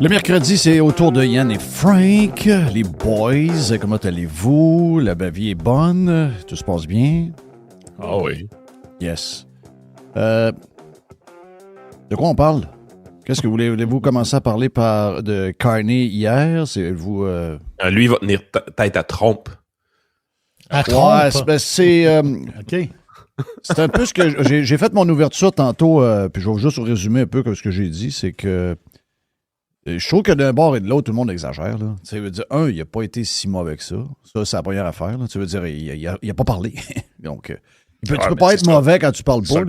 Le mercredi, c'est au tour de Yann et Frank. Les boys, comment allez-vous? La vie est bonne? Tout se passe bien? Ah oui. Yes. De quoi on parle? Qu'est-ce que voulez-vous commencer à parler de Carney hier? C'est vous... Lui, il va tenir tête à Trump. À Trump? Ouais, c'est OK. c'est un peu ce que... J'ai fait mon ouverture tantôt, puis je vais juste résumer un peu ce que j'ai dit, c'est que je trouve que d'un bord et de l'autre, tout le monde exagère. Là. Ça veut dire, il n'a pas été si mauvais que ça. Ça, c'est la première affaire. Là. Ça veut dire, il n'a pas parlé. Donc, tu peux pas être mauvais quand tu parles pas.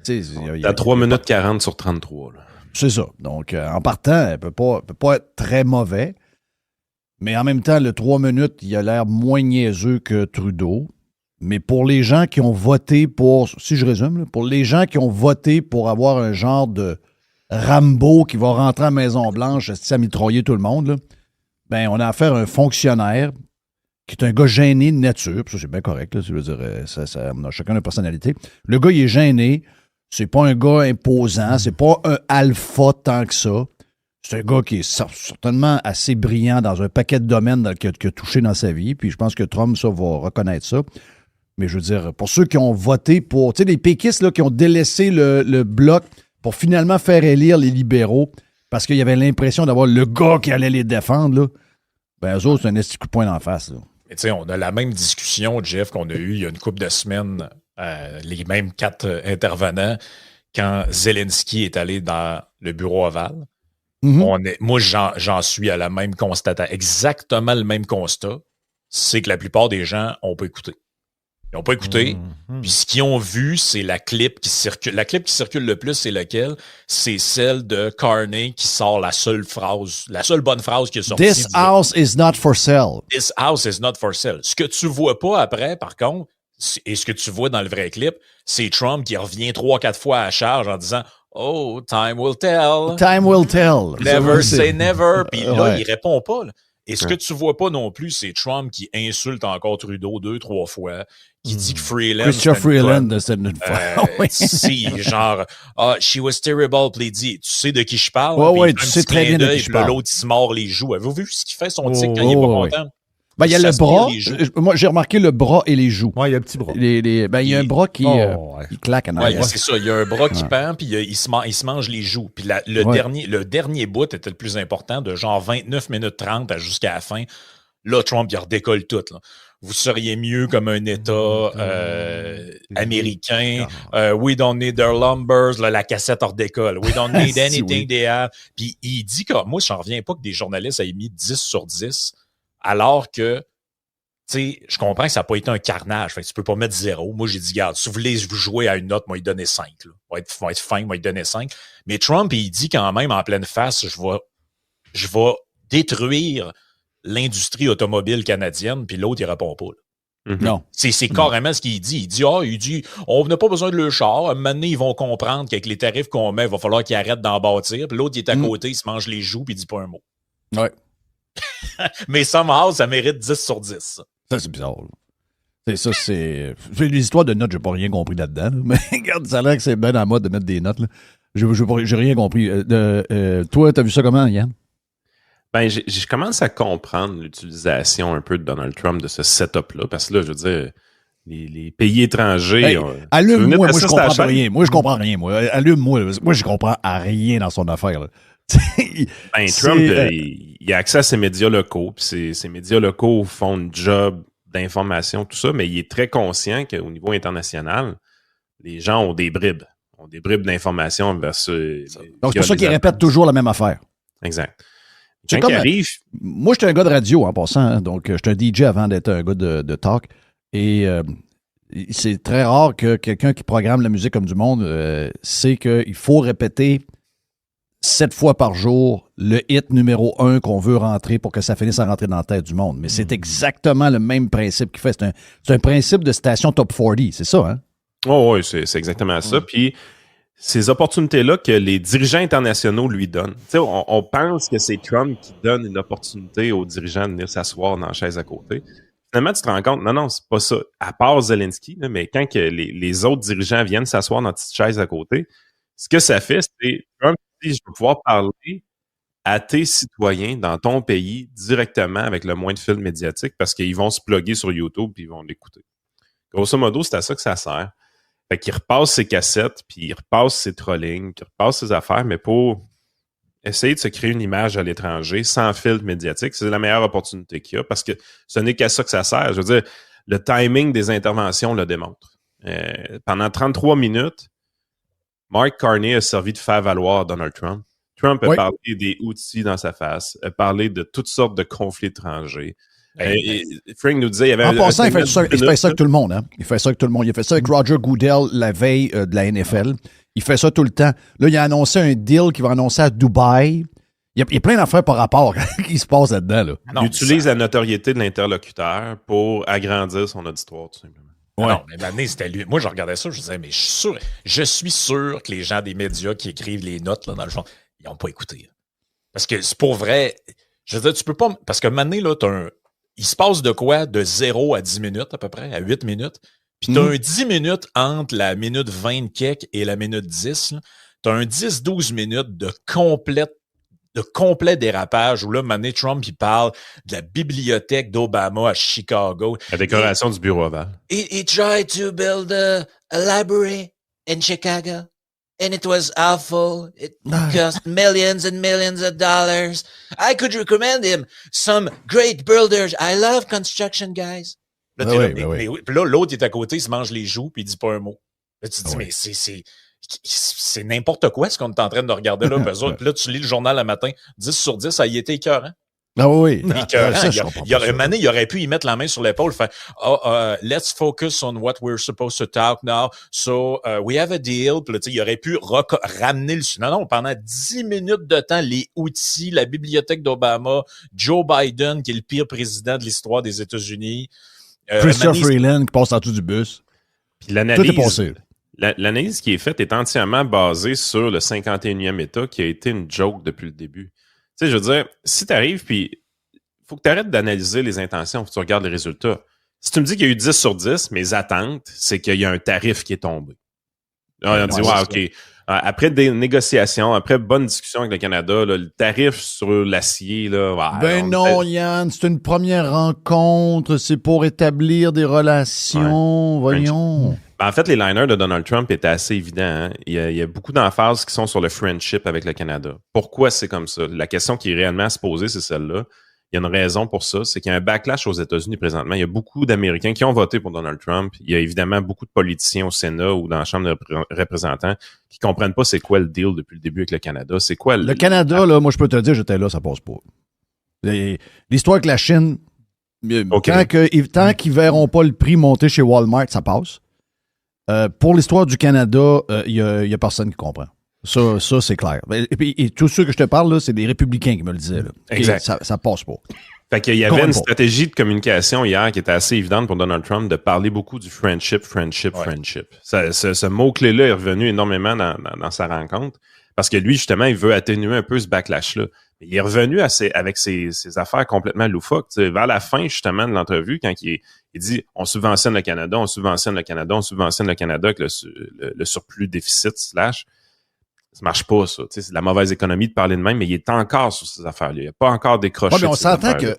Il a 3 minutes 40 sur 33. Là. C'est ça. Donc, en partant, elle peut pas être très mauvais. Mais en même temps, le 3 minutes, il a l'air moins niaiseux que Trudeau. Mais pour les gens qui ont voté pour, si je résume, là, pour les gens qui ont voté pour avoir un genre de Rambo qui va rentrer à la Maison-Blanche à mitrailler tout le monde, là, ben, on a affaire à un fonctionnaire qui est un gars gêné de nature. Puis ça, c'est bien correct. Là, je veux dire, on a chacun une personnalité. Le gars, il est gêné. C'est pas un gars imposant. C'est pas un alpha tant que ça. C'est un gars qui est certainement assez brillant dans un paquet de domaines qu'il a touché dans sa vie. Puis je pense que Trump, ça, va reconnaître ça. Mais je veux dire, pour ceux qui ont voté pour... Tu sais, les péquistes là, qui ont délaissé le bloc pour finalement faire élire les libéraux parce qu'il y avait l'impression d'avoir le gars qui allait les défendre, là, ben eux autres, c'est un esti coup de poing d'en face. Là. Tu sais, on a la même discussion, Jeff, qu'on a eue il y a une couple de semaines, les mêmes 4 intervenants, quand Zelensky est allé dans le bureau ovale. Mm-hmm. Moi, j'en suis à la même constatation, exactement le même constat, c'est que la plupart des gens n'ont pas écouté. Ils n'ont pas écouté. Puis ce qu'ils ont vu, c'est la clip qui circule. La clip qui circule le plus, c'est laquelle? C'est celle de Carney qui sort la seule bonne phrase qui est sortie. This house is not for sale. This house is not for sale. Ce que tu vois pas après, par contre, et ce que tu vois dans le vrai clip, c'est Trump qui revient 3-4 fois à charge en disant « Oh, time will tell. Time will tell. » Never say never. Puis là, il répond pas. Là. Et ce que tu vois pas non plus, c'est Trump qui insulte encore Trudeau 2-3 fois, qui dit que Freeland... Christian Freeland, c'est une fois. Si, genre, she was terrible, puis il dit, tu sais de qui je parle? Oui, tu sais très bien de qui je parle. L'autre, il se mord les joues. Avez-vous vu ce qu'il fait, son tic, quand il est pas content? Ben, il y a le bras. Moi, j'ai remarqué le bras et les joues. Oui, il y a un petit bras. Ben, il y a un bras qui claque en arrière. Oui, c'est ça. Il y a un bras qui pend, puis il se mange les joues. Puis le dernier bout était le plus important, de genre 29 minutes 30 jusqu'à la fin. Là, Trump, il redécolle tout. Là. Vous seriez mieux comme un État américain. We don't need their lumbers. Là, la cassette hors décolle. We don't need anything they have. Puis il dit que, moi, je n'en reviens pas que des journalistes aient mis 10 sur 10, alors que, tu sais, je comprends que ça n'a pas été un carnage. Fait que tu peux pas mettre 0. Moi, j'ai dit, regarde, si vous voulez vous jouer à une note, moi, il donner 5. Là. Va être fin, moi, il donner 5. Mais Trump, il dit quand même en pleine face, je vais détruire l'industrie automobile canadienne, puis l'autre, il répond pas. Là. Non. C'est carrément ce qu'il dit. Il dit, on n'a pas besoin de le char. À un moment donné, ils vont comprendre qu'avec les tarifs qu'on met, il va falloir qu'ils arrêtent d'en bâtir. Puis l'autre, il est à côté, il se mange les joues, puis il dit pas un mot. Ouais. Mais somehow, ça mérite 10 sur 10. Ça, c'est bizarre. C'est l'histoire de notes, j'ai pas rien compris là-dedans. Là. Mais regarde, ça a l'air que c'est bien en mode de mettre des notes. Là. J'ai rien compris. Toi, t'as vu ça comment, Yann? Ben, je commence à comprendre l'utilisation un peu de Donald Trump de ce setup-là, parce que là, je veux dire, les pays étrangers... Hey, allume-moi, moi, je comprends rien. Moi, je comprends rien, moi. Allume-moi. Moi, je comprends à rien dans son affaire. Là. Ben, Trump, il a accès à ses médias locaux, puis ces médias locaux font un job d'information, tout ça, mais il est très conscient qu'au niveau international, les gens ont des bribes d'information versus... Donc, c'est pour ça qu'il répète toujours la même affaire. Exact. Quand il arrive... Moi, j'étais un gars de radio, en passant, hein, donc j'étais un DJ avant d'être un gars de talk, et c'est très rare que quelqu'un qui programme la musique comme du monde sait qu'il faut répéter 7 fois par jour le hit numéro 1 qu'on veut rentrer pour que ça finisse à rentrer dans la tête du monde. Mais c'est exactement le même principe qu'il fait. C'est un principe de station top 40, c'est ça, hein? Oh, oui, c'est exactement ça. Puis ces opportunités-là que les dirigeants internationaux lui donnent. Tu sais, on pense que c'est Trump qui donne une opportunité aux dirigeants de venir s'asseoir dans la chaise à côté. Finalement, tu te rends compte, non, c'est pas ça. À part Zelensky, là, mais quand que les autres dirigeants viennent s'asseoir dans la petite chaise à côté, ce que ça fait, c'est Trump dit, je vais pouvoir parler à tes citoyens dans ton pays directement avec le moins de fils médiatiques parce qu'ils vont se plugger sur YouTube puis ils vont l'écouter. Grosso modo, c'est à ça que ça sert. Fait qu'il repasse ses cassettes, puis il repasse ses trollings, qu'il repasse ses affaires, mais pour essayer de se créer une image à l'étranger sans filtre médiatique, c'est la meilleure opportunité qu'il y a parce que ce n'est qu'à ça que ça sert. Je veux dire, le timing des interventions le démontre. Pendant 33 minutes, Mark Carney a servi de faire valoir Donald Trump. Trump a parlé des outils dans sa face, a parlé de toutes sortes de conflits étrangers. Frank nous disait, il y avait en passant, il fait ça avec tout le monde. Hein? Il fait ça avec tout le monde. Il a fait ça avec Roger Goodell la veille de la NFL. Il fait ça tout le temps. Là, il a annoncé un deal qu'il va annoncer à Dubaï. Il y a plein d'affaires par rapport qui se passe là-dedans. Là. Il utilise la notoriété de l'interlocuteur pour agrandir son auditoire, tout simplement. Ouais. Non, mais l'année, c'était lui. Moi, je regardais ça, je disais, mais je suis sûr que les gens des médias qui écrivent les notes, là, dans le fond, ils n'ont pas écouté. Parce que c'est pour vrai. Je veux dire, tu peux pas. Parce que maintenant, là, il se passe de quoi? De 0 à 10 minutes, à peu près, à 8 minutes. Puis t'as un 10 minutes entre la minute 20 de kek et la minute 10. T'as un 10-12 minutes de complet dérapage où là, Mané Trump, il parle de la bibliothèque d'Obama à Chicago. La décoration du bureau ovale. He tried to build a library in Chicago. And it was awful. It cost millions and millions of dollars. I could recommend him some great builders. I love construction guys. Là, puis là, l'autre, il est à côté, il se mange les joues, puis il dit pas un mot. Là, tu te dis, mais c'est n'importe quoi ce qu'on est en train de regarder là. Puis là, tu lis le journal le matin, 10 sur 10, ça y était écœurant. Ah oui. Il aurait pu y mettre la main sur l'épaule, faire let's focus on what we're supposed to talk now. So we have a deal. Puis là, il aurait pu ramener le. Non, pendant 10 minutes de temps, les outils, la bibliothèque d'Obama, Joe Biden, qui est le pire président de l'histoire des États-Unis. Christopher Freeland qui passe en dessous du bus. Puis l'analyse, tout est passé. L'analyse qui est faite est entièrement basée sur le 51e État qui a été une joke depuis le début. Tu sais, je veux dire, si tu arrives, puis il faut que tu arrêtes d'analyser les intentions, faut que tu regardes les résultats. Si tu me dis qu'il y a eu 10 sur 10, mes attentes, c'est qu'il y a un tarif qui est tombé. Là, on dit, OK. Après des négociations, après bonne discussion avec le Canada, là, le tarif sur l'acier, là... Yann, c'est une première rencontre, c'est pour établir des relations, voyons... En fait, les liners de Donald Trump étaient assez évidents. Hein? Il y a beaucoup d'emphases qui sont sur le friendship avec le Canada. Pourquoi c'est comme ça? La question qui est réellement à se poser, c'est celle-là. Il y a une raison pour ça. C'est qu'il y a un backlash aux États-Unis présentement. Il y a beaucoup d'Américains qui ont voté pour Donald Trump. Il y a évidemment beaucoup de politiciens au Sénat ou dans la Chambre de représentants qui comprennent pas c'est quoi le deal depuis le début avec le Canada. C'est quoi le Canada, là, moi, je peux te dire, j'étais là, ça passe pas. L'histoire avec la Chine, tant qu'ils verront pas le prix monter chez Walmart, ça passe. Pour l'histoire du Canada, il y a personne qui comprend. Ça c'est clair. Et tous ceux que je te parle, là, c'est des républicains qui me le disaient. Là. Exact. Ça passe pas. Fait qu'il y avait une stratégie de communication hier qui était assez évidente pour Donald Trump de parler beaucoup du friendship. Ce mot-clé-là est revenu énormément dans sa rencontre parce que lui, justement, il veut atténuer un peu ce backlash-là. Il est revenu avec ses affaires complètement loufoques. T'sais, vers la fin, justement, de l'entrevue, quand il dit « On subventionne le Canada, on subventionne le Canada, on subventionne le Canada avec le surplus déficit / ». Ça marche pas, ça. C'est de la mauvaise économie de parler de même, mais il est encore sur ces affaires-là. Il n'a pas encore décroché. Mais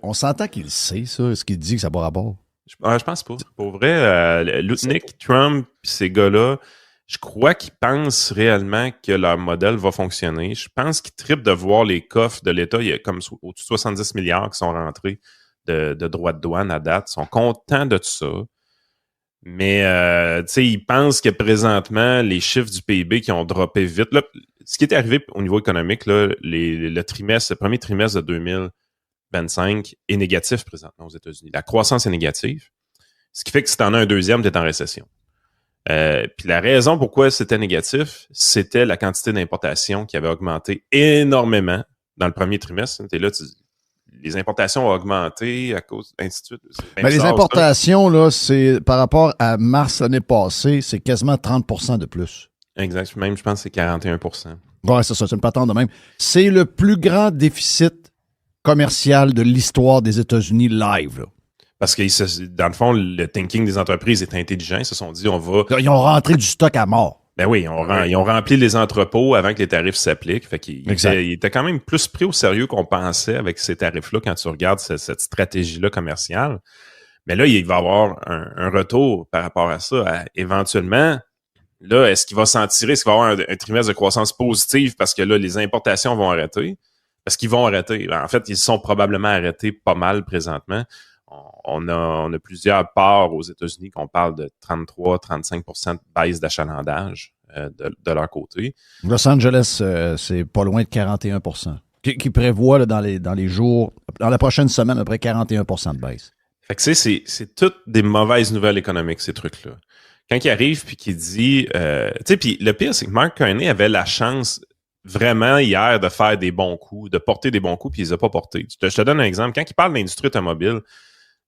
on s'entend qu'il sait, ça, ce qu'il dit que ça n'a pas rapport. Je pense pas. Pour vrai, Lutnick, Trump, pis ces gars-là, je crois qu'ils pensent réellement que leur modèle va fonctionner. Je pense qu'ils trippent de voir les coffres de l'État. Il y a comme au-dessus de 70 milliards qui sont rentrés de droits de douane à date. Ils sont contents de tout ça. Mais, tu sais, ils pensent que présentement, les chiffres du PIB qui ont droppé vite. Là, ce qui est arrivé au niveau économique, là, le premier trimestre de 2025 est négatif présentement aux États-Unis. La croissance est négative. Ce qui fait que si tu en as un deuxième, tu es en récession. Puis la raison pourquoi c'était négatif, c'était la quantité d'importations qui avait augmenté énormément dans le premier trimestre. T'es là, les importations ont augmenté à cause, ainsi de suite. Mais les importations, là, c'est par rapport à mars l'année passée, c'est quasiment 30% de plus. Exact. Même, je pense que c'est 41%. Ouais, c'est ça, c'est une patente de même. C'est le plus grand déficit commercial de l'histoire des États-Unis live, là. Parce que, dans le fond, le thinking des entreprises est intelligent. Ils se sont dit, on va... Ils ont rentré du stock à mort. Ben oui, ils ont rempli les entrepôts avant que les tarifs s'appliquent. Fait qu'il était quand même plus pris au sérieux qu'on pensait avec ces tarifs-là quand tu regardes cette stratégie-là commerciale. Mais là, il va y avoir un retour par rapport à ça. Éventuellement, là, est-ce qu'il va s'en tirer? Est-ce qu'il va y avoir un trimestre de croissance positive parce que là, les importations vont arrêter? Parce qu'ils vont arrêter. En fait, ils sont probablement arrêtés pas mal présentement. On a plusieurs parts aux États-Unis qu'on parle de 33-35% de baisse d'achalandage de leur côté. Los Angeles, c'est pas loin de 41%. Qui prévoit là, dans les jours, dans la prochaine semaine, à peu près 41% de baisse. Fait que c'est toutes des mauvaises nouvelles économiques, ces trucs-là. Quand il arrive puis qu'il dit... tu sais, puis le pire, c'est que Mark Carney avait la chance vraiment hier de faire des bons coups, de porter des bons coups, puis il les a pas portés. Je te donne un exemple. Quand il parle de l'industrie automobile,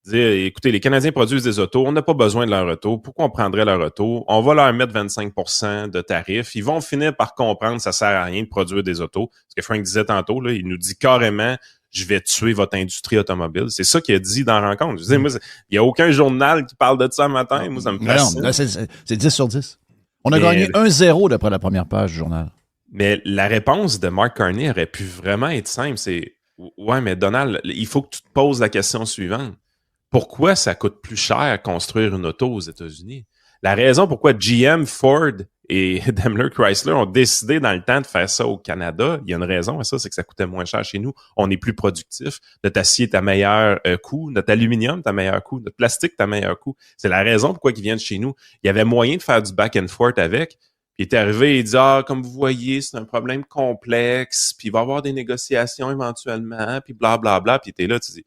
dire, écoutez, les Canadiens produisent des autos, on n'a pas besoin de leur auto. Pourquoi on prendrait leur auto? On va leur mettre 25% de tarifs. Ils vont finir par comprendre que ça sert à rien de produire des autos. Ce que Frank disait tantôt, là, il nous dit carrément, je vais tuer votre industrie automobile. C'est ça qu'il a dit dans la rencontre. Je dis, moi, il n'y a aucun journal qui parle de ça le matin. Moi, ça me fascine. Non, c'est 10 sur 10. On a gagné 1-0 d'après la première page du journal. Mais la réponse de Mark Carney aurait pu vraiment être simple. C'est, ouais, mais Donald, il faut que tu te poses la question suivante. Pourquoi ça coûte plus cher construire une auto aux États-Unis? La raison pourquoi GM, Ford et Daimler Chrysler ont décidé dans le temps de faire ça au Canada, il y a une raison à ça, c'est que ça coûtait moins cher chez nous. On est plus productif. Notre acier est à meilleur coût, notre aluminium est à meilleur coût, notre plastique est à meilleur coût. C'est la raison pourquoi ils viennent chez nous. Il y avait moyen de faire du back and forth avec. Puis il est arrivé et il dit, comme vous voyez, c'est un problème complexe, puis il va y avoir des négociations éventuellement, puis blablabla. Puis t'es là, tu dis,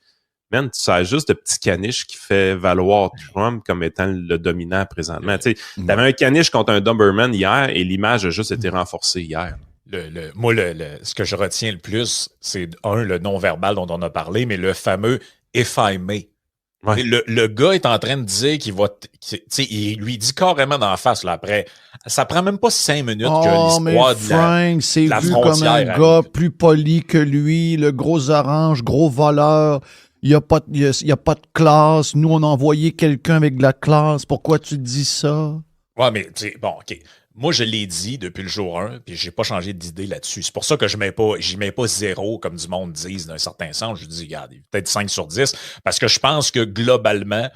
man, tu sers juste de petit caniche qui fait valoir Trump comme étant le dominant présentement. Tu sais, t'avais un caniche contre un Dumberman hier et l'image a juste été renforcée hier. Moi, ce que je retiens le plus, c'est le non-verbal dont on a parlé, mais le fameux « if I may ». Ouais. Le gars est en train de dire qu'il va... il lui dit carrément dans la face, là, après. Ça prend même pas 5 minutes que l'histoire de Frank, c'est vu comme un gars plus poli que lui, le gros orange, gros voleur. Il n'y a pas de classe. Nous, on a envoyé quelqu'un avec de la classe. Pourquoi tu dis ça? Ouais, mais bon, OK. Moi, je l'ai dit depuis le jour 1, puis j'ai pas changé d'idée là-dessus. C'est pour ça que j'y mets pas 0, comme du monde dise, d'un certain sens. Je dis, regarde, peut-être 5 sur 10, parce que je pense que globalement,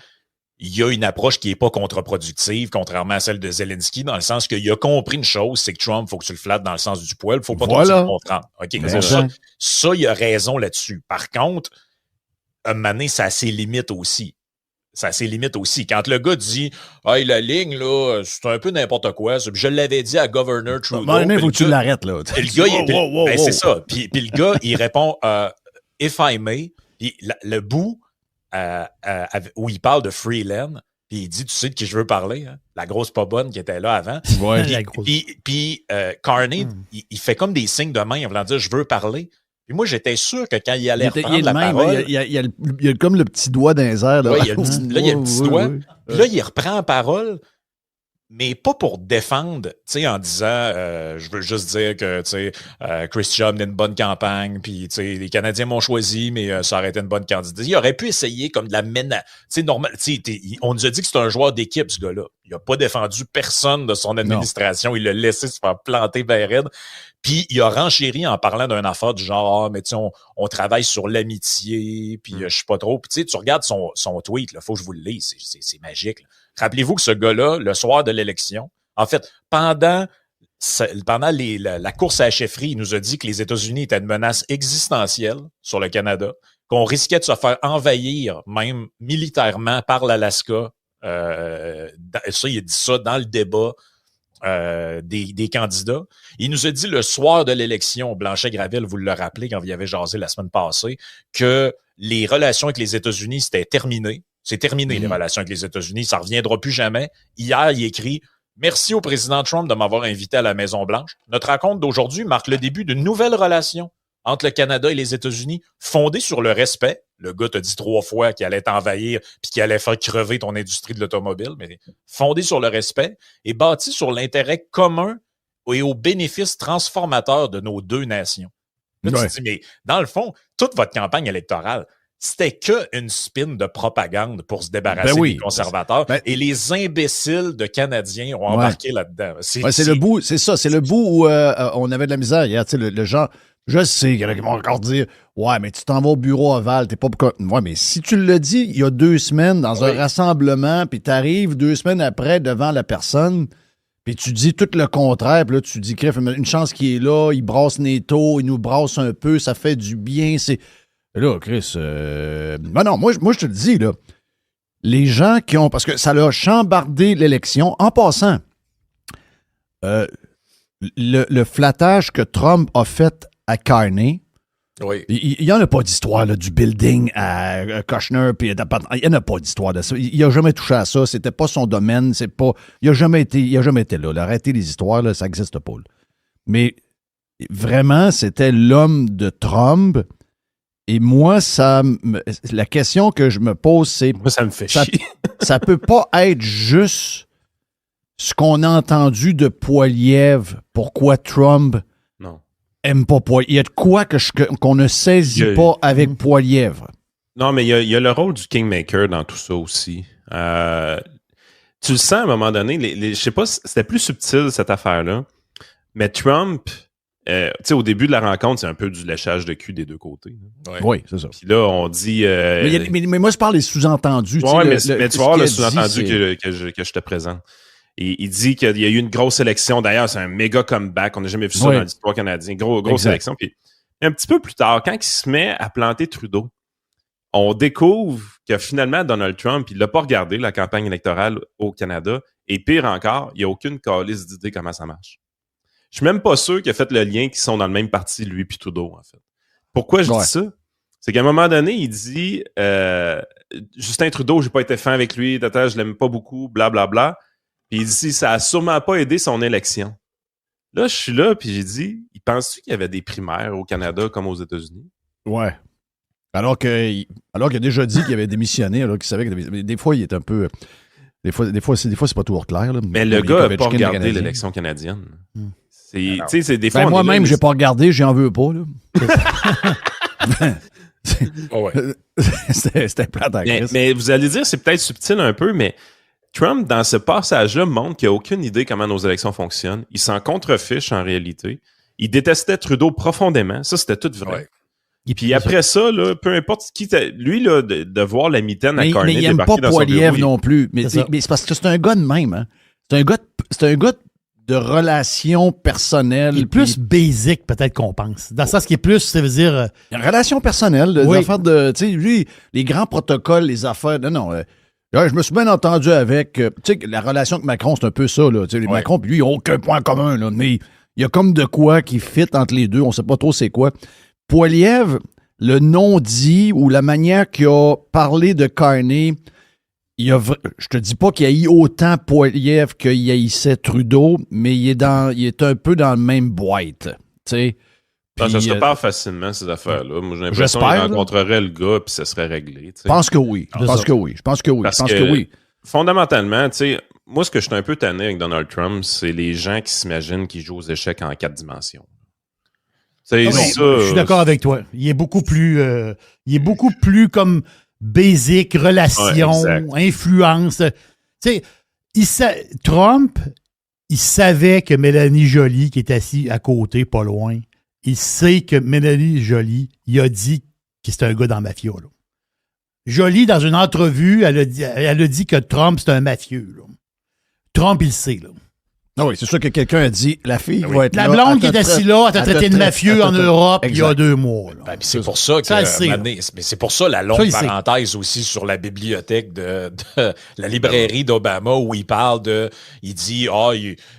il y a une approche qui est pas contre-productive, contrairement à celle de Zelensky, dans le sens qu'il a compris une chose, c'est que Trump, faut que tu le flattes dans le sens du poil, faut pas trop le comprendre. OK, ça, il a raison là-dessus. Par contre, un moment donné, ça a ses limites aussi. Quand le gars dit « Hey, la ligne, là, c'est un peu n'importe quoi. » Je l'avais dit à Governor Trudeau. Mais faut que tu l'arrêtes, là. Le gars, c'est ça. Puis le gars, il répond « If I may ». Puis le bout où il parle de Freeland, puis il dit « Tu sais de qui je veux parler? Hein? La grosse pas bonne qui était là avant. » Puis Carney, il fait comme des signes de main en voulant dire « Je veux parler ». Puis moi, j'étais sûr que quand il allait reprendre la parole... Il y a comme le petit doigt dans les airs. Là, il y a le petit doigt. Puis là, il reprend la parole, mais pas pour défendre, tu sais, en disant je veux juste dire que, tu sais, Chris Job a une bonne campagne, puis, tu sais, les Canadiens m'ont choisi, mais ça aurait été une bonne candidature. Il aurait pu essayer comme de la menace. Tu sais, normal, tu sais, on nous a dit que c'est un joueur d'équipe, ce gars-là. Il a pas défendu personne de son administration. Non. Il l'a laissé se faire planter ben raide. Puis il a renchéri en parlant d'une affaire du genre, mais tu sais, on travaille sur l'amitié, puis je sais pas trop. Puis tu sais, tu regardes son tweet, là, faut que je vous le lise, c'est magique. Là. Rappelez-vous que ce gars-là, le soir de l'élection, en fait, pendant la course à la chefferie, il nous a dit que les États-Unis étaient une menace existentielle sur le Canada, qu'on risquait de se faire envahir, même militairement, par l'Alaska. Ça, il a dit ça dans le débat des candidats. Il nous a dit le soir de l'élection, Blanchet-Graville, vous le rappelez quand vous y avez jasé la semaine passée, que les relations avec les États-Unis, c'était terminé. C'est terminé, les relations avec les États-Unis. Ça ne reviendra plus jamais. Hier, il écrit « Merci au président Trump de m'avoir invité à la Maison-Blanche. Notre rencontre d'aujourd'hui marque le début d'une nouvelle relation entre le Canada et les États-Unis, fondée sur le respect. » Le gars t'a dit 3 fois qu'il allait t'envahir puis qu'il allait faire crever ton industrie de l'automobile, mais fondée sur le respect et bâtie sur l'intérêt commun et aux bénéfices transformateurs de nos deux nations. Là, tu te dis, mais dans le fond, toute votre campagne électorale, c'était qu'une spin de propagande pour se débarrasser des conservateurs. Et les imbéciles de Canadiens ont embarqué là-dedans. C'est le bout, c'est ça. C'est le bout où on avait de la misère hier. Tu sais, le genre, je sais qu'il y en a qui vont encore dire « Ouais, mais tu t'en vas au bureau Oval, t'es pas... » Ouais, mais si tu l'as dit il y a 2 semaines dans un rassemblement, puis t'arrives 2 semaines après devant la personne... Puis tu dis tout le contraire, puis là, tu dis, Criff, une chance qu'il est là, il brasse Neto, il nous brasse un peu, ça fait du bien. Là, Chris, non, moi, je te le dis, là, les gens qui ont... Parce que ça leur a chambardé l'élection. En passant, le flattage que Trump a fait à Carney, il n'y en a pas d'histoire là, du building à Kushner, puis il n'y en a pas d'histoire de ça. Il n'a jamais touché à ça, c'était pas son domaine, il n'a jamais été là. Arrêtez les histoires, là, ça n'existe pas. Là. Mais vraiment, c'était l'homme de Trump. Et moi, la question que je me pose, c'est... Moi, ça me fait chier. Ça peut pas être juste ce qu'on a entendu de Poilievre, pourquoi Trump... aime pas Poilievre. Il y a de quoi qu'on ne saisit pas avec Poilievre. Non, mais il y a le rôle du Kingmaker dans tout ça aussi. Tu le sens à un moment donné, je sais pas, c'était plus subtil cette affaire-là, mais Trump, tu sais, au début de la rencontre, c'est un peu du léchage de cul des deux côtés. Oui, c'est ça. Puis là, on dit... mais moi, je parle des sous-entendus. Oui, mais tu vas voir le sous-entendu que je te présente. Et il dit qu'il y a eu une grosse élection. D'ailleurs, c'est un méga comeback. On n'a jamais vu ça dans l'histoire canadienne. Grosse élection. Puis un petit peu plus tard, quand il se met à planter Trudeau, on découvre que finalement, Donald Trump, il l'a pas regardé, la campagne électorale au Canada. Et pire encore, il n'y a aucune calice d'idée comment ça marche. Je suis même pas sûr qu'il a fait le lien qu'ils sont dans le même parti, lui puis Trudeau, en fait. Pourquoi je dis ça? C'est qu'à un moment donné, il dit Justin Trudeau, j'ai pas été fin avec lui, je l'aime pas beaucoup, blablabla. Bla, bla. Puis il dit, ça a sûrement pas aidé son élection. Là, je suis là, puis j'ai dit, penses-tu qu'il y avait des primaires au Canada comme aux États-Unis? Ouais. Alors qu'il a déjà dit qu'il avait démissionné, alors qu'il savait que des fois, il est un peu... Des fois, c'est pas toujours clair. Là, mais le gars n'a pas regardé l'élection canadienne. C'est des fois... moi-même, j'ai pas regardé, j'en veux pas. C'était plate à Christ. Mais vous allez dire, c'est peut-être subtil un peu, mais... Trump, dans ce passage-là, montre qu'il n'a aucune idée comment nos élections fonctionnent. Il s'en contrefiche en réalité. Il détestait Trudeau profondément. Ça, c'était tout vrai. Ouais. Et puis après ça, là, peu importe qui... Lui, là, de voir la mitaine à Carney débarquer dans son bureau... Mais il n'aime pas Poilievre non plus. Mais c'est parce que c'est un gars de même. Hein. C'est un gars de relations personnelles. Il est plus basic, peut-être qu'on pense. Dans ça, ce qui est plus, ça veut dire... Une relation personnelle, des affaires de... Tu sais, lui, les grands protocoles, les affaires... Non, je me suis bien entendu avec... tu sais, la relation avec Macron, c'est un peu ça, là. Tu sais, Macron, puis lui, ils n'ont aucun point commun, là. Mais il y a comme de quoi qui fit entre les deux. On ne sait pas trop c'est quoi. Poilievre, le non-dit ou la manière qu'il a parlé de Carney, je te dis pas qu'il haït autant Poilievre qu'il haïssait Trudeau, mais il est un peu dans le même boîte, tu sais. Ça se répare facilement, ces affaires-là. Moi, j'ai l'impression qu'il rencontrerait le gars puis ça serait réglé. Je pense que oui. Je pense que oui. Fondamentalement, tu sais, moi, ce que je suis un peu tanné avec Donald Trump, c'est les gens qui s'imaginent qu'ils jouent aux échecs en 4 dimensions. Je suis d'accord avec toi. Il est beaucoup plus comme basic, relation, influence. Tu sais, Trump, il savait que Mélanie Joly, qui est assise à côté, pas loin, il sait que Mélanie Joly, il a dit que c'est un gars dans la mafia. Là. Joly, dans une entrevue, elle a dit que Trump, c'est un mafieux. Là. Trump, il le sait. Là. Ah oui, c'est sûr que quelqu'un a dit la fille va être la blonde qui est assise là, elle a traité de mafieux en Europe il y a 2 mois. Ben, c'est pour ça que c'est pour ça la longue parenthèse aussi sur la bibliothèque de la librairie d'Obama où il parle de il dit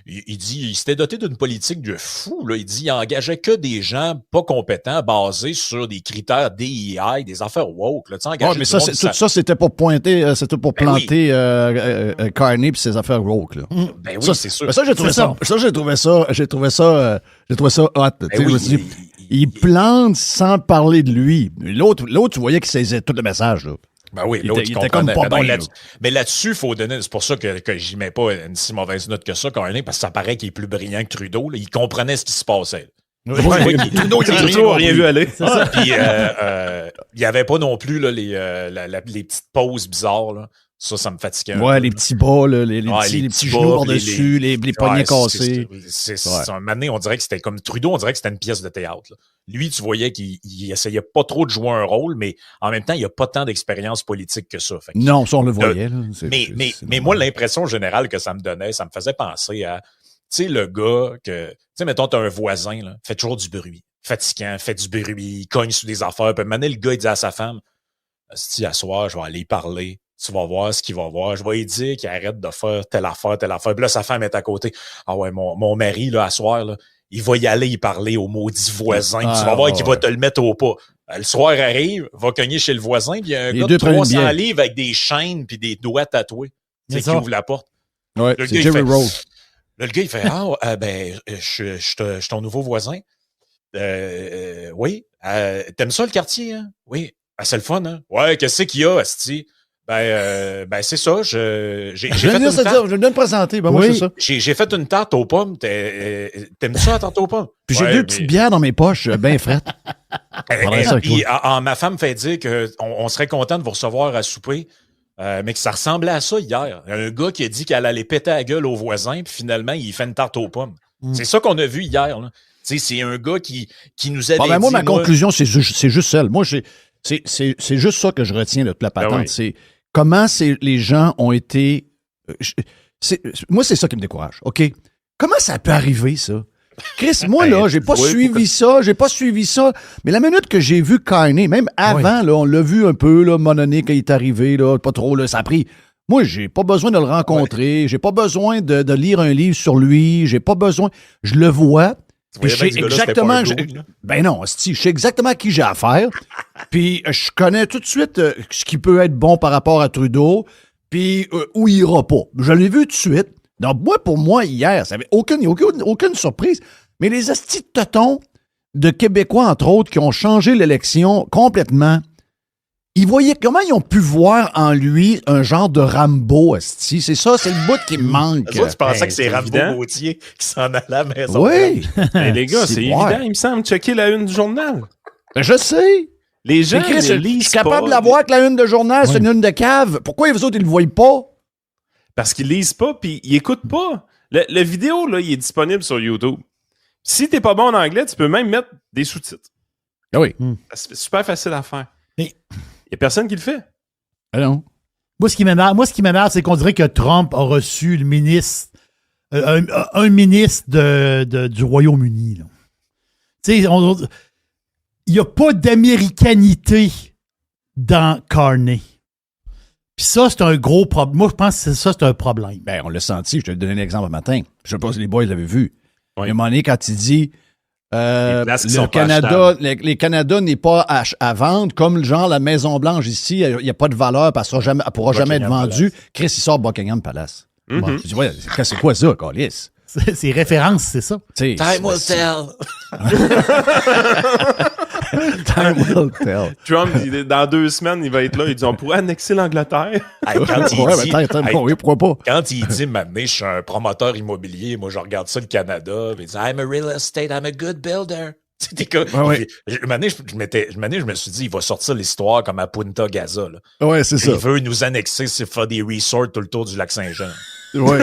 il s'était doté d'une politique de fou là, il dit il engageait que des gens pas compétents basés sur des critères DEI, des affaires woke là, mais tout ça c'était pour pointer c'était pour planter Carney puis ses affaires woke là. Ben oui, c'est sûr. J'ai trouvé ça hot. Il plante sans parler de lui. L'autre, tu voyais qu'il saisissait tout le message. Là. Ben oui, l'autre, il était comme pas bien. Mais là-dessus, il faut donner... C'est pour ça que j'y mets pas une si mauvaise note que ça, Carney, parce que ça paraît qu'il est plus brillant que Trudeau. Là. Il comprenait ce qui se passait. Trudeau, il n'a toujours rien vu aller. Puis, il n'y avait pas non plus là, les petites pauses bizarres. Là. Ça me fatiguait. Ouais, les petits bas, là, les petits genoux par-dessus, les poignets cassés. Un moment donné, on dirait que c'était comme Trudeau, on dirait que c'était une pièce de théâtre. Là. Lui, tu voyais qu'il essayait pas trop de jouer un rôle, mais en même temps, il n'y a pas tant d'expérience politique que ça. Fait que, non, ça, on le voyait. Là. Mais moi, l'impression générale que ça me donnait, ça me faisait penser à, tu sais, le gars que, tu sais, mettons, t'as un voisin, là, fait toujours du bruit, fatigant, fait du bruit, il cogne sur des affaires, puis maintenant, le gars, il dit à sa femme, si à soir, je vais aller y parler. Tu vas voir ce qu'il va voir. Je vais lui dire qu'il arrête de faire telle affaire. Puis là, sa femme est à côté. Ah ouais, mon mari, là, à soir, là, il va y aller y parler au maudit voisin. Tu vas voir qu'il va te le mettre au pas. Le soir arrive, va cogner chez le voisin, puis il y a un gars de 300 livres avec des chaînes puis des doigts tatoués. C'est qui ouvre la porte. Ouais, c'est Jerry Roll. Là, le gars, il fait je suis ton nouveau voisin. Oui. T'aimes ça, le quartier, hein? Oui. C'est le fun, hein? Ouais, qu'est-ce qu'il y a, asti? C'est ça. J'ai fait une tarte. Je viens de me présenter. Ben, moi, c'est ça. J'ai fait une tarte aux pommes. T'aimes ça, la tarte aux pommes? Puis j'ai 2 petites bières dans mes poches, bien frettes. Puis ma femme fait dire qu'on serait content de vous recevoir à souper, mais que ça ressemblait à ça hier. Un gars qui a dit qu'elle allait péter la gueule aux voisins, puis finalement, il fait une tarte aux pommes. C'est ça qu'on a vu hier. Là. C'est un gars qui nous avait dit... Moi, ma conclusion, c'est juste celle. Moi, c'est juste ça que je retiens de toute la patente. Oui. C'est comment les gens ont été... moi, c'est ça qui me décourage. OK? Comment ça peut arriver, ça? Chris, moi, là, j'ai pas suivi ça. Mais la minute que j'ai vu Carney, même avant, là, on l'a vu un peu, là, Mononné, quand il est arrivé, là, pas trop, là, ça a pris... Moi, j'ai pas besoin de le rencontrer, j'ai pas besoin de lire un livre sur lui, j'ai pas besoin... Je le vois... Puis je sais exactement. Je sais exactement à qui j'ai affaire. Puis je connais tout de suite ce qui peut être bon par rapport à Trudeau, puis où il ira pas. Je l'ai vu tout de suite. Donc, pour moi, hier, ça n'avait aucune surprise. Mais les astis de totons de Québécois, entre autres, qui ont changé l'élection complètement, ils voyaient comment ils ont pu voir en lui un genre de Rambo, asti. C'est ça, c'est le bout qui me manque. Tu pensais que c'est Rambo Gauthier qui s'en allait à la maison. Oui. Mais les gars, c'est évident, il me semble, checker la une du journal. Je sais. Les gens ne lisent pas. Je suis capable de la voir que la une de journal, c'est une une de cave. Pourquoi les autres, ils le voient pas? Parce qu'ils lisent pas puis ils écoutent pas. Le vidéo, là, il est disponible sur YouTube. Si t'es pas bon en anglais, tu peux même mettre des sous-titres. Ah oui. C'est super facile à faire. Mais... Il n'y a personne qui le fait. Ah non. Moi, ce qui m'énerve, c'est qu'on dirait que Trump a reçu le ministre, un ministre du Royaume-Uni. Tu sais, il n'y a pas d'américanité dans Carney. Puis ça, c'est un gros problème. Moi, je pense que c'est un problème. Ben, on l'a senti. Je te donné l'exemple un matin. Je sais pas si les boys l'avaient vu. Oui. Il y a un moment donné, quand il dit... le Canada, les Canada n'est pas à vendre, comme genre la Maison-Blanche ici, il n'y a pas de valeur parce qu'elle ne pourra jamais être vendue. Chris, il sort Buckingham Palace. Mm-hmm. Tu dis, ouais, c'est quoi ça, Carlis? C'est référence, c'est ça. Time will tell. Time will tell. Trump, dans 2 semaines, il va être là. Il dit, on pourrait annexer l'Angleterre. Pourquoi pas? Quand il dit, maintenant, je suis un promoteur immobilier, moi, je regarde ça, le Canada, il dit, I'm a real estate, I'm a good builder. C'était comme. Je me suis dit, il va sortir l'histoire comme à Punta Gaza. Là. Ouais, c'est ça. Il veut nous annexer, c'est faire des resorts tout le tour du lac Saint-Jean. Ouais.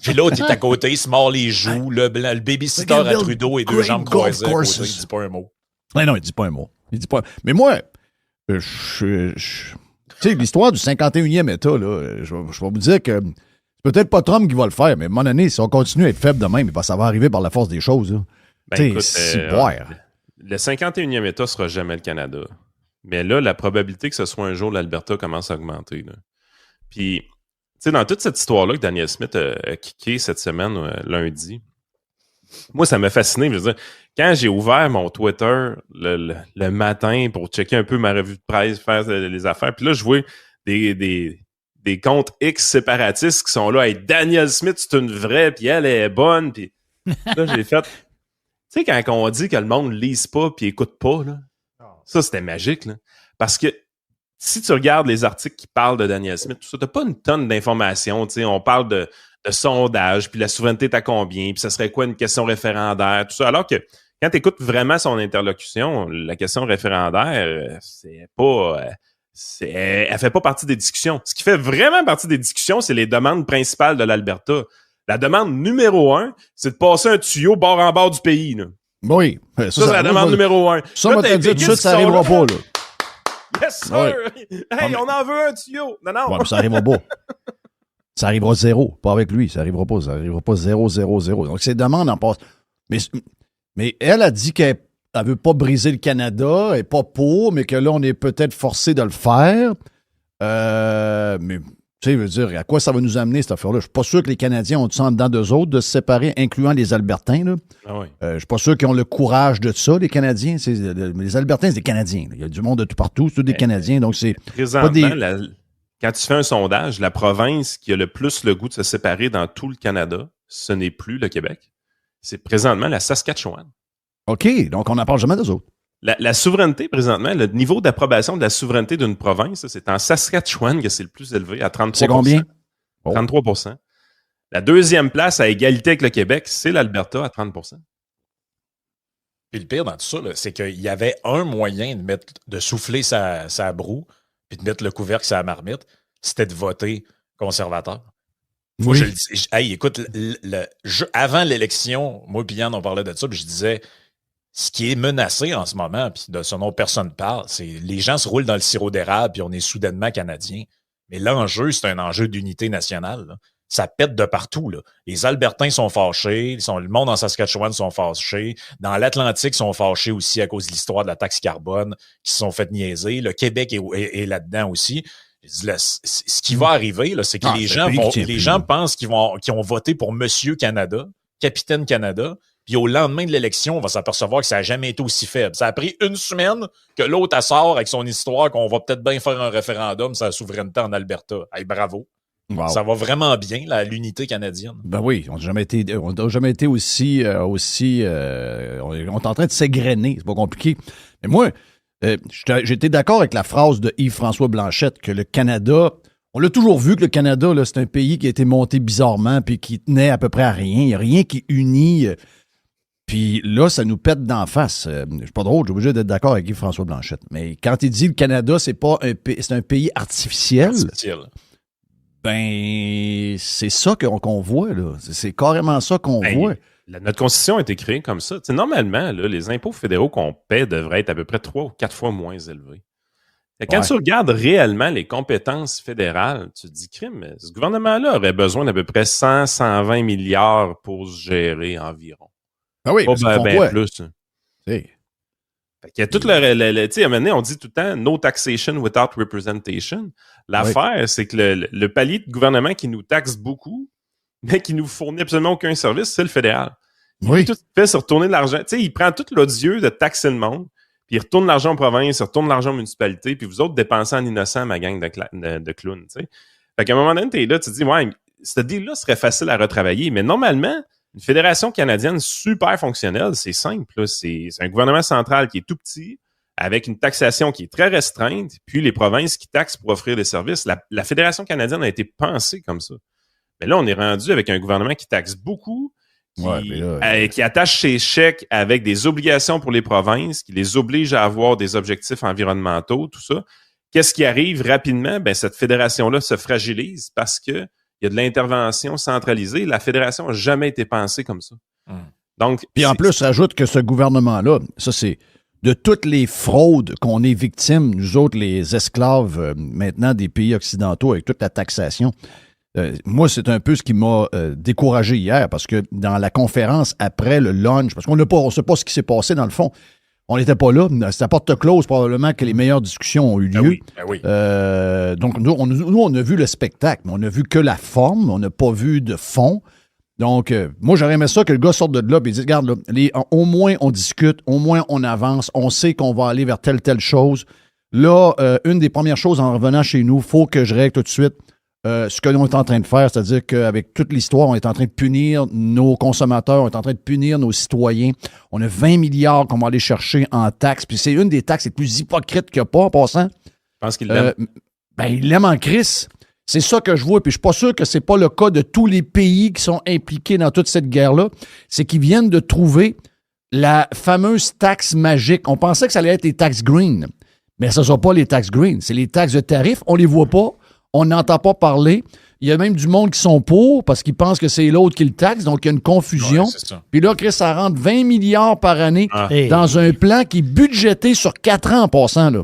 Puis l'autre, il est à côté, il se mord les joues. Le babysitter à Trudeau et 2 jambes croisées à côté, il dit pas un mot. Non, il dit pas un mot. Mais moi, tu sais, l'histoire du 51e État, là, je vais vous dire que c'est peut-être pas Trump qui va le faire, mais à un moment donné, si on continue à être faible de même, ça va arriver par la force des choses. Là. Ben, écoute, le 51e État sera jamais le Canada. Mais là, la probabilité que ce soit un jour l'Alberta commence à augmenter. Là. Puis, tu sais, dans toute cette histoire-là que Daniel Smith a kické cette semaine, lundi, moi, ça m'a fasciné. Je veux dire, quand j'ai ouvert mon Twitter le matin pour checker un peu ma revue de presse, faire les affaires, puis là, je vois des comptes X séparatistes qui sont là. Hey, Daniel Smith, c'est une vraie, puis elle est bonne. Puis là, j'ai fait... Tu sais, quand on dit que le monde ne lise pas puis écoute pas, là, ça, c'était magique. Là. Parce que si tu regardes les articles qui parlent de Daniel Smith, tout ça, t'as pas une tonne d'informations. Tu sais, on parle de sondage, puis la souveraineté est à combien, puis ça serait quoi une question référendaire, tout ça. Alors que quand tu écoutes vraiment son interlocution, la question référendaire, elle fait pas partie des discussions. Ce qui fait vraiment partie des discussions, c'est les demandes principales de l'Alberta. La demande numéro 1, c'est de passer un tuyau bord en bord du pays. Là. Oui. Ça, c'est la demande numéro 1. Ça, on va te dire tout de suite, ça n'arrivera pas. Là. Yes, sir! Oui. Hey, on en veut un tuyau! Non. Ouais, mais ça n'arrivera pas. Ça arrivera 0. Pas avec lui. Ça n'arrivera pas. Ça n'arrivera pas 0, 0, 0. Donc, ces demandes en passent. Mais elle a dit qu'elle ne veut pas briser le Canada, elle n'est pas pour, mais que là, on est peut-être forcé de le faire. Mais, tu sais, je veux dire, à quoi ça va nous amener, cette affaire-là? Je suis pas sûr que les Canadiens ont du sang dedans d'eux autres de se séparer, incluant les Albertains. Là. Ah oui. Je suis pas sûr qu'ils ont le courage de ça, les Canadiens. Les Albertains, c'est des Canadiens. Là. Il y a du monde de tout partout, c'est tous des Canadiens. Donc, c'est présentement, quand tu fais un sondage, la province qui a le plus le goût de se séparer dans tout le Canada, ce n'est plus le Québec. C'est présentement la Saskatchewan. OK, donc on n'en parle jamais d'eux autres. La souveraineté, présentement, le niveau d'approbation de la souveraineté d'une province, c'est en Saskatchewan que c'est le plus élevé, à 33%. C'est combien? 33%. La deuxième place à égalité avec le Québec, c'est l'Alberta à 30%. Puis le pire dans tout ça, là, c'est qu'il y avait un moyen de souffler sa broue puis de mettre le couvercle sur la marmite, c'était de voter conservateur. Moi, oui. je le dis. Hey, écoute, avant l'élection, moi et Yann, on parlait de ça, puis je disais, ce qui est menacé en ce moment, puis de ce dont personne ne parle, c'est les gens se roulent dans le sirop d'érable, puis on est soudainement Canadiens. Mais l'enjeu, c'est un enjeu d'unité nationale. Là. Ça pète de partout. Là. Les Albertains sont fâchés, le monde en Saskatchewan sont fâchés, dans l'Atlantique sont fâchés aussi à cause de l'histoire de la taxe carbone, qui se sont fait niaiser. Le Québec est là-dedans aussi. Ce qui va arriver, là, c'est que les gens pensent qu'ils ont voté pour Monsieur Canada, Capitaine Canada, puis au lendemain de l'élection, on va s'apercevoir que ça n'a jamais été aussi faible. Ça a pris une semaine que l'autre sort avec son histoire qu'on va peut-être bien faire un référendum sur la souveraineté en Alberta. Hey, bravo. Wow. Ça va vraiment bien, l'unité canadienne. Ben oui, on n'a jamais été aussi on est en train de s'égrener. C'est pas compliqué. Mais moi, j'étais d'accord avec la phrase de Yves-François Blanchette que le Canada, on l'a toujours vu que le Canada, là, c'est un pays qui a été monté bizarrement puis qui tenait à peu près à rien. Il n'y a rien qui unit. Puis là, ça nous pète d'en face. C'est pas drôle, j'ai obligé d'être d'accord avec Yves-François Blanchette. Mais quand il dit le Canada, c'est un pays artificiel. Ben, c'est ça qu'on voit, là. C'est carrément ça qu'on voit. Notre Constitution a été créée comme ça. T'sais, normalement, là, les impôts fédéraux qu'on paie devraient être à peu près 3 ou 4 fois moins élevés. Quand tu regardes réellement les compétences fédérales, tu te dis, crime, ce gouvernement-là aurait besoin d'à peu près 100-120 milliards pour se gérer environ. Ah oui, pas ben plus. Hey. Il y a tout tu sais, à un moment donné, on dit tout le temps « no taxation without representation ». L'affaire, c'est que le palier de gouvernement qui nous taxe beaucoup, mais qui nous fournit absolument aucun service, c'est le fédéral. Oui. Tout fait, c'est retourner de l'argent. Tu sais, il prend tout l'odieux de taxer le monde, puis il retourne l'argent aux provinces, il retourne l'argent aux municipalités, puis vous autres dépensez en innocent ma gang de clowns, tu sais. Fait qu'à un moment donné, t'es là, tu te dis « ouais, ce deal-là serait facile à retravailler », mais normalement, une fédération canadienne super fonctionnelle, c'est simple. Là. C'est un gouvernement central qui est tout petit, avec une taxation qui est très restreinte, puis les provinces qui taxent pour offrir des services. La fédération canadienne a été pensée comme ça. Mais là, on est rendu avec un gouvernement qui taxe beaucoup, qui attache ses chèques avec des obligations pour les provinces, qui les oblige à avoir des objectifs environnementaux, tout ça. Qu'est-ce qui arrive rapidement? Ben, cette fédération-là se fragilise parce que il y a de l'intervention centralisée. La fédération n'a jamais été pensée comme ça. Donc, puis en plus, rajoute que ce gouvernement-là, ça c'est de toutes les fraudes qu'on est victime, nous autres, les esclaves maintenant des pays occidentaux, avec toute la taxation. Moi, c'est un peu ce qui m'a découragé hier, parce que dans la conférence après le lunch, parce qu'on ne sait pas ce qui s'est passé dans le fond, on n'était pas là. C'est à porte close, probablement, que les meilleures discussions ont eu lieu. Oui. Donc, nous, on a vu le spectacle, mais on n'a vu que la forme, on n'a pas vu de fond. Donc, moi, j'aurais aimé ça que le gars sorte de là et dise, regarde, là, au moins, on discute, au moins, on avance, on sait qu'on va aller vers telle chose. Là, une des premières choses en revenant chez nous, il faut que je règle tout de suite ce que l'on est en train de faire, c'est-à-dire qu'avec toute l'histoire, on est en train de punir nos consommateurs, on est en train de punir nos citoyens. On a 20 milliards qu'on va aller chercher en taxes, puis c'est une des taxes les plus hypocrites qu'il n'y a pas, en passant. Je pense qu'il l'aime. Ben, il l'aime en crise. C'est ça que je vois, puis je suis pas sûr que c'est pas le cas de tous les pays qui sont impliqués dans toute cette guerre-là. C'est qu'ils viennent de trouver la fameuse taxe magique. On pensait que ça allait être les taxes green, mais ce ne sont pas les taxes green, c'est les taxes de tarifs. On les voit pas, on n'entend pas parler. Il y a même du monde qui sont pour parce qu'ils pensent que c'est l'autre qui le taxe, donc il y a une confusion. Ouais, puis là, Chris, ça rentre 20 milliards par année dans un plan qui est budgété sur 4 ans en passant, là.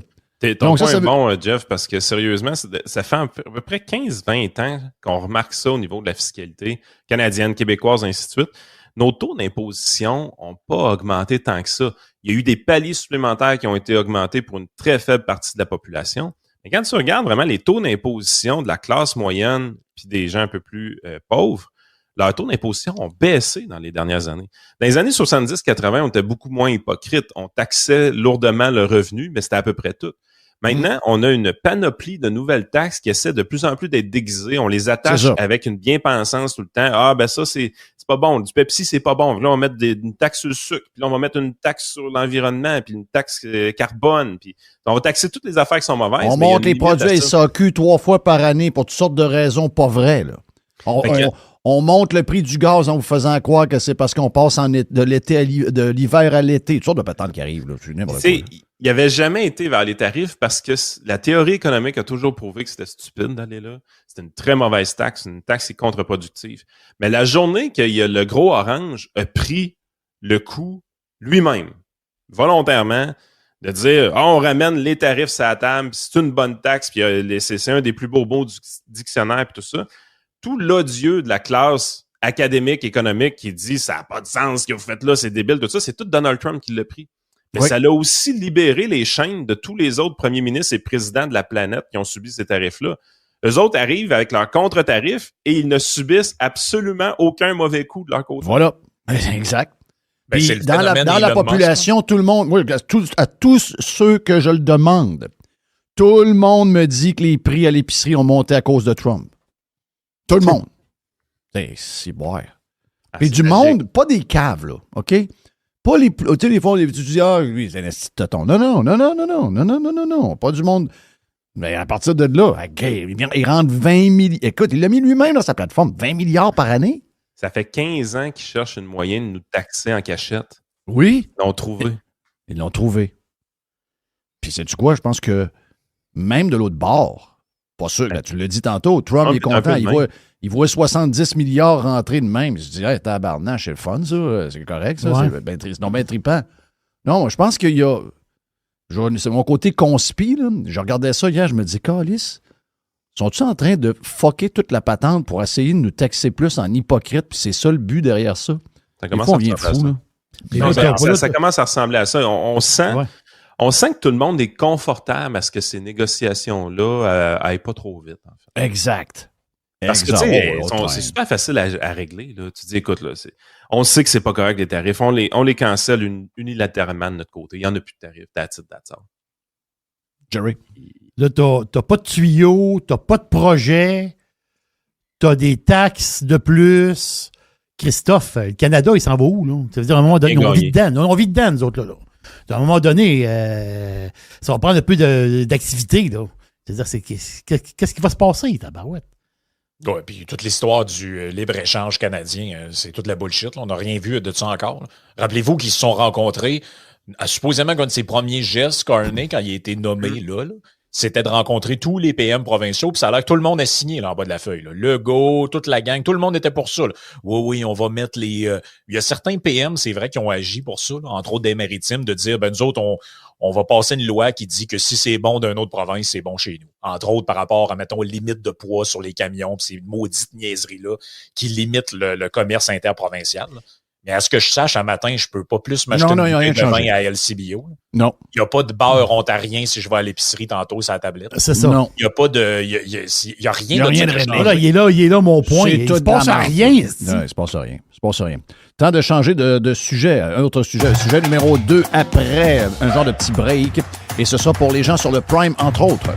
Ton point est bon, Jeff, parce que sérieusement, ça fait à peu près 15-20 ans qu'on remarque ça au niveau de la fiscalité canadienne, québécoise, ainsi de suite. Nos taux d'imposition n'ont pas augmenté tant que ça. Il y a eu des paliers supplémentaires qui ont été augmentés pour une très faible partie de la population. Mais quand tu regardes vraiment les taux d'imposition de la classe moyenne puis des gens un peu plus pauvres, leurs taux d'imposition ont baissé dans les dernières années. Dans les années 70-80, on était beaucoup moins hypocrite. On taxait lourdement le revenu, mais c'était à peu près tout. Maintenant, on a une panoplie de nouvelles taxes qui essaient de plus en plus d'être déguisées. On les attache avec une bien-pensance tout le temps. Ah, ben ça, c'est pas bon. Du Pepsi, c'est pas bon. Là, on va mettre une taxe sur le sucre. Puis là, on va mettre une taxe sur l'environnement, puis une taxe carbone. Puis on va taxer toutes les affaires qui sont mauvaises. On monte les produits SAQ 3 fois par année pour toutes sortes de raisons pas vraies, là. On monte le prix du gaz en vous faisant croire que c'est parce qu'on passe de l'hiver à l'été. Toutes sortes de patentes qui arrivent, là. Il n'avait jamais été vers les tarifs parce que la théorie économique a toujours prouvé que c'était stupide d'aller là. C'était une très mauvaise taxe, une taxe qui est contre-productive. Mais la journée qu'il y a le gros orange a pris le coup lui-même, volontairement, de dire on ramène les tarifs sur la table, c'est une bonne taxe, puis c'est un des plus beaux mots du dictionnaire, puis tout ça. Tout l'odieux de la classe académique, économique qui dit ça n'a pas de sens ce que vous faites là, c'est débile, tout ça, c'est tout Donald Trump qui l'a pris. Mais ça l'a aussi libéré les chaînes de tous les autres premiers ministres et présidents de la planète qui ont subi ces tarifs-là. Eux autres arrivent avec leurs contre-tarifs et ils ne subissent absolument aucun mauvais coup de leur côté. Voilà, exact. Ben, puis dans la population, tout le monde, à tous ceux que je le demande, tout le monde me dit que les prix à l'épicerie ont monté à cause de Trump. Tout le monde. C'est boire. Puis du monde, pas des caves, là, OK? Pas les... Tu sais, les fois, tu dis, lui, c'est un esti de tonton. Non, pas du monde. Mais à partir de là, il rentre 20 milliards. Écoute, il l'a mis lui-même dans sa plateforme, 20 milliards par année. Ça fait 15 ans qu'ils cherchent une moyenne de nous taxer en cachette. Oui. Ils l'ont trouvé. Ils l'ont trouvé. Puis sais-tu quoi? Je pense que même de l'autre bord, pas sûr, là, tu l'as dit tantôt, Trump il est content, il voit 70 milliards rentrer de même. Je dis, hey, tabarnache, c'est le fun, ça. C'est correct, ça. Ouais. C'est bien triste. Non, bien trippant. Non, je pense qu'il y a... C'est mon côté conspi, là. Je regardais ça hier, je me dis, câlisse, sont-ils en train de fucker toute la patente pour essayer de nous taxer plus en hypocrite? Puis c'est ça le but derrière ça. Ça commence à ressembler à ça. Non, ça commence à ressembler à ça. On sent que tout le monde est confortable à ce que ces négociations-là aillent pas trop vite. En fait. Exact. Parce que, tu sais, c'est super facile à régler. Là. Tu dis, écoute, là, on sait que c'est pas correct les tarifs. On les cancelle unilatéralement de notre côté. Il n'y en a plus de tarifs. That's it. Jerry? Là, t'as pas de tuyaux, t'as pas de projet, t'as des taxes de plus. Christophe, le Canada, il s'en va où, là? Ça veut dire, à un moment donné, on vit dedans, nous autres, là. À un moment donné, ça va prendre un peu d'activité, là. C'est-à-dire, qu'est-ce qui va se passer, tabarouette? Oui, puis toute l'histoire du libre-échange canadien, c'est toute la bullshit. Là. On n'a rien vu de ça encore. Là. Rappelez-vous qu'ils se sont rencontrés, supposément qu'un de ses premiers gestes, Carney, quand il a été nommé là, c'était de rencontrer tous les PM provinciaux, puis ça a l'air que tout le monde a signé là, en bas de la feuille. Là. Legault, toute la gang, tout le monde était pour ça. Là. Oui, on va mettre les... Il y a certains PM, c'est vrai, qui ont agi pour ça, là, entre autres des maritimes, de dire, nous autres, on va passer une loi qui dit que si c'est bon d'une autre province, c'est bon chez nous. Entre autres, par rapport à, mettons, limite de poids sur les camions, puis ces maudites niaiseries-là qui limitent le commerce interprovincial. Là. Mais à ce que je sache, un matin, je peux pas plus m'acheter une bouteille de vin à LCBO. Non. Il n'y a pas de beurre ontarien si je vais à l'épicerie tantôt sur la tablette. C'est ça. Non. Il n'y a pas de... Il y a rien de ça. Il est là, mon point. Il se passe rien. Non, il se passe rien. Temps de changer de sujet. Un autre sujet. Sujet numéro 2 après un genre de petit break. Et ce sera pour les gens sur le Prime, entre autres.